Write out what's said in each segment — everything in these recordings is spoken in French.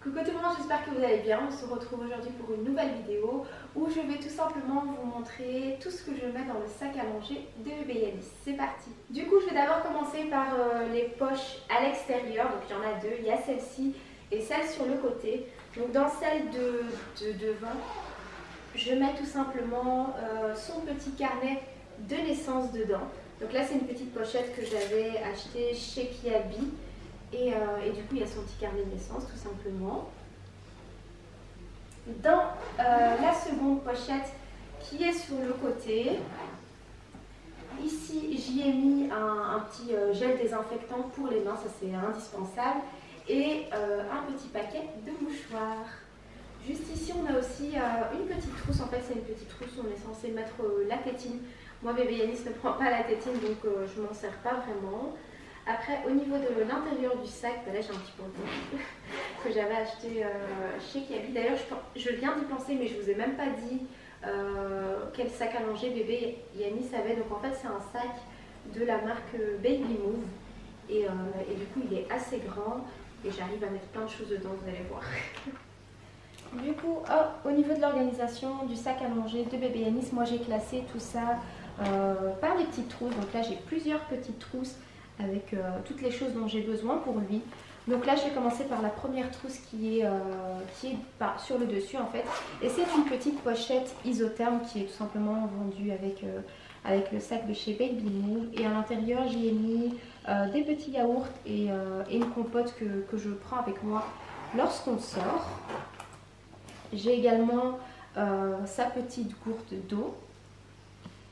Coucou tout le monde, j'espère que vous allez bien. On se retrouve aujourd'hui pour une nouvelle vidéo où je vais tout simplement vous montrer tout ce que je mets dans le sac à manger de bébé Yanis. C'est parti. Du coup, je vais d'abord commencer par les poches à l'extérieur. Donc il y en a deux, il y a celle-ci et celle sur le côté. Donc dans celle de devant, je mets tout simplement son petit carnet de naissance dedans. Donc là c'est une petite pochette que j'avais achetée chez Kiabi. Et du coup, il y a son petit carnet de naissance, tout simplement. Dans la seconde pochette qui est sur le côté, ici, j'y ai mis un petit gel désinfectant pour les mains, ça c'est indispensable, et un petit paquet de mouchoirs. Juste ici, on a aussi une petite trousse. En fait, c'est une petite trousse où on est censé mettre la tétine. Moi, bébé Yanis ne prend pas la tétine, donc je ne m'en sers pas vraiment. Après, au niveau de l'intérieur du sac, là j'ai un petit pompon que j'avais acheté chez Kiabi. D'ailleurs, je viens d'y penser, mais je ne vous ai même pas dit quel sac à manger bébé Yanis avait. Donc en fait, c'est un sac de la marque Baby Move. Et du coup, il est assez grand et j'arrive à mettre plein de choses dedans, vous allez voir. Du coup, au niveau de l'organisation du sac à manger de bébé Yanis, moi j'ai classé tout ça par des petites trousses. Donc là, j'ai plusieurs petites trousses avec toutes les choses dont j'ai besoin pour lui. Donc là je vais commencer par la première trousse qui est sur le dessus en fait. Et c'est une petite pochette isotherme qui est tout simplement vendue avec le sac de chez Baby Move. Et à l'intérieur j'y ai mis des petits yaourts et une compote que je prends avec moi lorsqu'on sort. J'ai également sa petite gourde d'eau.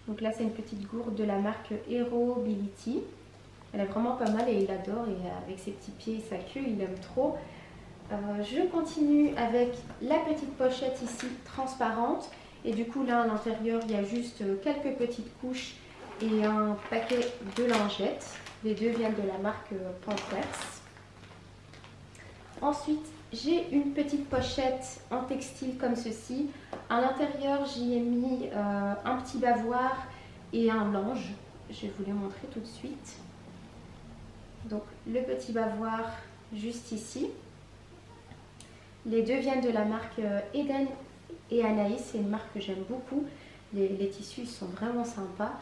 Donc là c'est une petite gourde de la marque Aerobility. Elle est vraiment pas mal et il adore, et avec ses petits pieds et sa queue, il aime trop. Je continue avec la petite pochette ici transparente. Et du coup là à l'intérieur il y a juste quelques petites couches et un paquet de lingettes. Les deux viennent de la marque Pampers. Ensuite j'ai une petite pochette en textile comme ceci. À l'intérieur j'y ai mis un petit bavoir et un linge. Je vais vous les montrer tout de suite. Donc le petit bavoir juste ici. Les deux viennent de la marque Eden et Anaïs, c'est une marque que j'aime beaucoup. Les tissus sont vraiment sympas.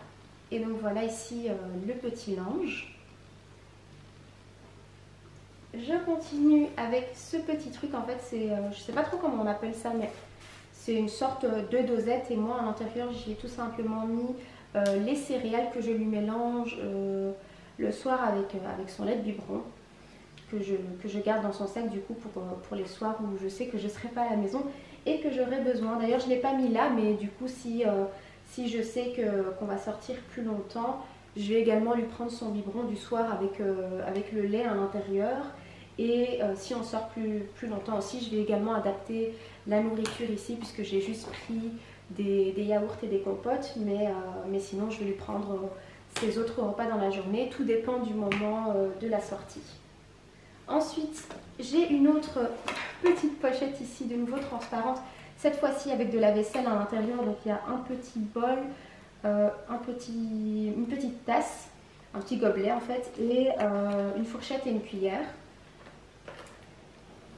Et donc voilà ici le petit linge. Je continue avec ce petit truc, en fait c'est, je sais pas trop comment on appelle ça, mais c'est une sorte de dosette. Et moi à l'intérieur j'y ai tout simplement mis les céréales que je lui mélange le soir avec son lait de biberon que je garde dans son sac du coup pour les soirs où je sais que je ne serai pas à la maison et que j'aurai besoin. D'ailleurs je ne l'ai pas mis là, mais du coup si je sais qu'on va sortir plus longtemps, je vais également lui prendre son biberon du soir avec le lait à l'intérieur. Et si on sort plus longtemps aussi, je vais également adapter la nourriture ici puisque j'ai juste pris des yaourts et des compotes, mais sinon je vais lui prendre ses autres repas dans la journée. Tout dépend du moment de la sortie. Ensuite, j'ai une autre petite pochette ici, de nouveau transparente, cette fois-ci avec de la vaisselle à l'intérieur. Donc il y a un petit bol, une petite tasse, un petit gobelet en fait, et une fourchette et une cuillère.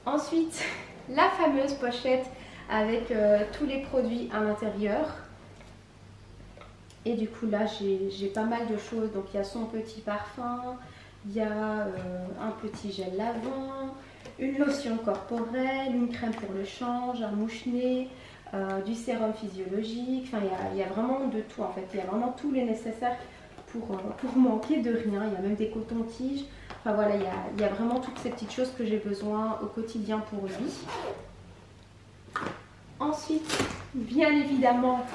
Ensuite, la fameuse pochette avec tous les produits à l'intérieur. Et du coup là j'ai pas mal de choses. Donc il y a son petit parfum, il y a un petit gel lavant, une lotion corporelle, une crème pour le change, un mouche-nez, du sérum physiologique. Enfin il y a vraiment de tout en fait. Il y a vraiment tous les nécessaires pour manquer de rien. Il y a même des cotons-tiges. Enfin voilà, il y a vraiment toutes ces petites choses que j'ai besoin au quotidien pour lui. Ensuite, bien évidemment,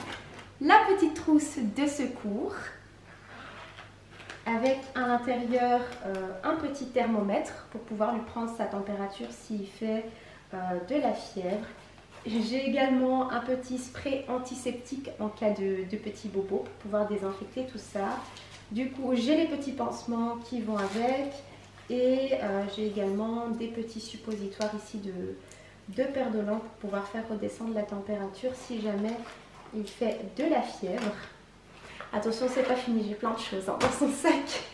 la petite trousse de secours avec à l'intérieur un petit thermomètre pour pouvoir lui prendre sa température s'il fait de la fièvre. J'ai également un petit spray antiseptique en cas de petits bobos pour pouvoir désinfecter tout ça. Du coup, j'ai les petits pansements qui vont avec et j'ai également des petits suppositoires ici de perdolan pour pouvoir faire redescendre la température si jamais il fait de la fièvre. Attention, c'est pas fini, j'ai plein de choses dans son sac.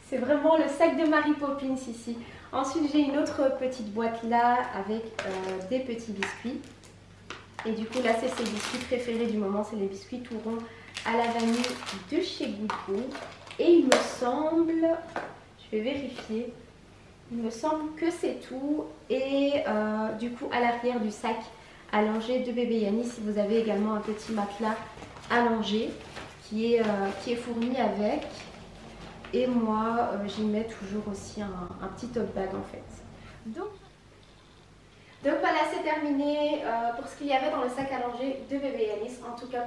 C'est vraiment le sac de Mary Poppins ici. Ensuite, j'ai une autre petite boîte là avec des petits biscuits. Et du coup, là, c'est ses biscuits préférés du moment. C'est les biscuits tout ronds à la vanille de chez Goût. Et il me semble, je vais vérifier, il me semble que c'est tout. Et du coup, à l'arrière du sac à langer de bébé Yannis, si vous avez également un petit matelas à langer qui est fourni avec. Et moi, j'y mets toujours aussi un petit top bag en fait. Donc voilà, c'est terminé pour ce qu'il y avait dans le sac à langer de bébé Yannis, en tout cas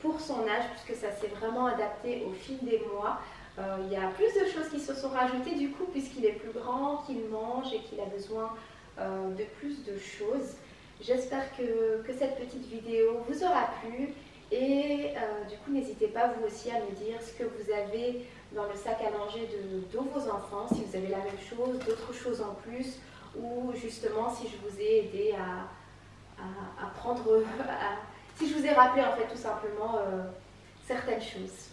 pour son âge, puisque ça s'est vraiment adapté au fil des mois. Il y a plus de choses qui se sont rajoutées du coup, puisqu'il est plus grand, qu'il mange et qu'il a besoin de plus de choses. J'espère que cette petite vidéo vous aura plu. Et du coup, n'hésitez pas vous aussi à me dire ce que vous avez dans le sac à langer de vos enfants, si vous avez la même chose, d'autres choses en plus, ou justement si je vous ai aidé à prendre, si je vous ai rappelé en fait tout simplement certaines choses.